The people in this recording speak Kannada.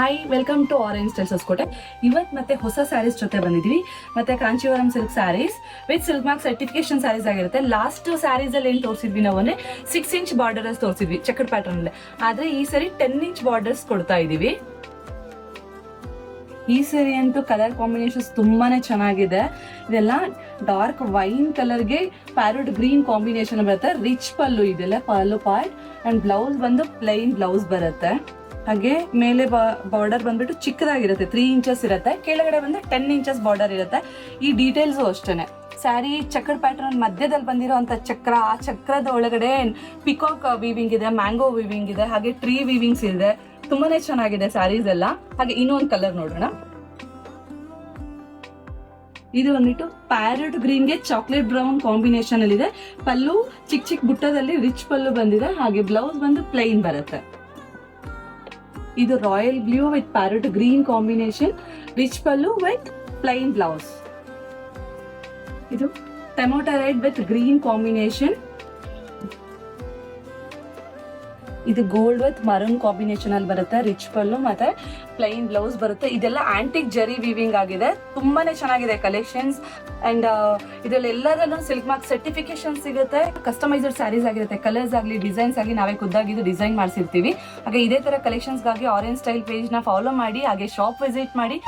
Hi, welcome to orange styles Hoskote. ಇವತ್ತು ಮತ್ತೆ ಹೊಸ ಸ್ಯಾರೀಸ್ ಜೊತೆ ಬಂದಿದ್ದೀವಿ. ಮತ್ತೆ Kanchivaram silk sarees with silk mark certification sarees ಆಗಿರುತ್ತೆ. ಲಾಸ್ಟ್ ಸ್ಯಾರೀಸ್ ಅಲ್ಲಿ ಏನು ತೋರಿಸಿದ್ವಿ ನಾವು ಅಂದ್ರೆ 6 ಇಂಚ್ ಬಾರ್ಡರ್ಸ್ ತೋರಿಸಿದ್ವಿ ಚೆಕರ್ ಪ್ಯಾಟರ್ನ್ ಅಲ್ಲಿ. ಆದ್ರೆ ಈ ಸರಿ 10 ಇಂಚ್ ಬಾರ್ಡರ್ಸ್ ಕೊಡ್ತಾ ಇದೀವಿ. ಈ ಸರಿ ಅಂತೂ ಕಲರ್ ಕಾಂಬಿನೇಷನ್ಸ್ ತುಂಬಾನೇ ಚೆನ್ನಾಗಿದೆ. ಇದೆಲ್ಲ ಡಾರ್ಕ್ ವೈನ್ ಕಲರ್ಗೆ ಪ್ಯಾರೋಟ್ ಗ್ರೀನ್ ಕಾಂಬಿನೇಷನ್ ಬರುತ್ತೆ. ರಿಚ್ ಪಲ್ಲು ಇದೆಲ್ಲ ಪಲ್ಲು ಪಾರ್ಟ್ ಅಂಡ್ ಬ್ಲೌಸ್ ಬಂದು ಪ್ಲೈನ್ ಬ್ಲೌಸ್ ಬರುತ್ತೆ. ಹಾಗೆ ಮೇಲೆ ಬಾರ್ಡರ್ ಬಂದ್ಬಿಟ್ಟು ಚಿಕ್ಕದಾಗಿರುತ್ತೆ, 3 ಇಂಚಸ್ ಇರುತ್ತೆ. ಕೆಳಗಡೆ ಬಂದ್ರೆ 10 ಇಂಚಸ್ ಬಾರ್ಡರ್ ಇರುತ್ತೆ. ಈ ಡೀಟೇಲ್ಸು ಅಷ್ಟೇನೆ. ಸ್ಯಾರಿ ಚಕ್ರ ಪ್ಯಾಟರ್ನ್ ಮಧ್ಯದಲ್ಲಿ ಬಂದಿರೋಂಥ ಚಕ್ರ, ಆ ಚಕ್ರದ ಒಳಗಡೆ ಪಿಕಾಕ್ ವೀವಿಂಗ್ ಇದೆ, ಮ್ಯಾಂಗೋ ವೀವಿಂಗ್ ಇದೆ, ಹಾಗೆ ಟ್ರೀ ವೀವಿಂಗ್ಸ್ ಇದೆ. ತುಂಬಾನೇ ಚೆನ್ನಾಗಿದೆ ಸ್ಯಾರೀಸ್ ಎಲ್ಲ. ಹಾಗೆ ಇನ್ನೊಂದು ಕಲರ್ ನೋಡೋಣ. ಇದು ಬಂದ್ಬಿಟ್ಟು ಪ್ಯಾರೆಟ್ ಗ್ರೀನ್ಗೆ ಚಾಕ್ಲೇಟ್ ಬ್ರೌನ್ ಕಾಂಬಿನೇಷನ್ ಅಲ್ಲಿ ಇದೆ. ಪಲ್ಲು ಚಿಕ್ಕ ಚಿಕ್ಕ ಬುಟ್ಟದಲ್ಲಿ ರಿಚ್ ಪಲ್ಲು ಬಂದಿದೆ. ಹಾಗೆ ಬ್ಲೌಸ್ ಬಂದು ಪ್ಲೈನ್ ಬರುತ್ತೆ. ಇದು royal blue with parrot green combination, rich pallu with plain blouse. ಇದು tomato red with green combination. ಇದು ಗೋಲ್ಡ್ ವಿತ್ ಮರೂನ್ ಕಾಂಬಿನೇಷನ್ ಅಲ್ಲಿ ಬರುತ್ತೆ. ರಿಚ್ ಪಲ್ಲು ಮತ್ತೆ ಪ್ಲೈನ್ ಬ್ಲೌಸ್ ಬರುತ್ತೆ. ಇದೆಲ್ಲ ಆಂಟಿಕ್ ಜರಿ ವೀವಿಂಗ್ ಆಗಿದೆ. ತುಂಬಾನೇ ಚೆನ್ನಾಗಿದೆ ಕಲೆಕ್ಷನ್ಸ್. ಅಂಡ್ ಇದರಲ್ಲಿ ಎಲ್ಲದಲ್ಲೂ ಸಿಲ್ಕ್ ಮಾರ್ಕ್ ಸರ್ಟಿಫಿಕೇಶನ್ ಸಿಗುತ್ತೆ. ಕಸ್ಟಮೈಸ್ಡ್ ಸ್ಯಾರೀಸ್ ಆಗಿರುತ್ತೆ. ಕಲರ್ಸ್ ಆಗಲಿ ಡಿಸೈನ್ಸ್ ಆಗಲಿ ನಾವೇ ಖುದ್ದಾಗಿದ್ದು ಡಿಸೈನ್ ಮಾಡಿಸಿರ್ತೀವಿ. ಹಾಗೆ ಇದೇ ತರ ಕಲೆಕ್ಷನ್ಸ್ಗಾಗಿ ಆರೆಂಜ್ ಸ್ಟೈಲ್ ಪೇಜ್ ನ ಫಾಲೋ ಮಾಡಿ, ಹಾಗೆ ಶಾಪ್ ವಿಸಿಟ್ ಮಾಡಿ.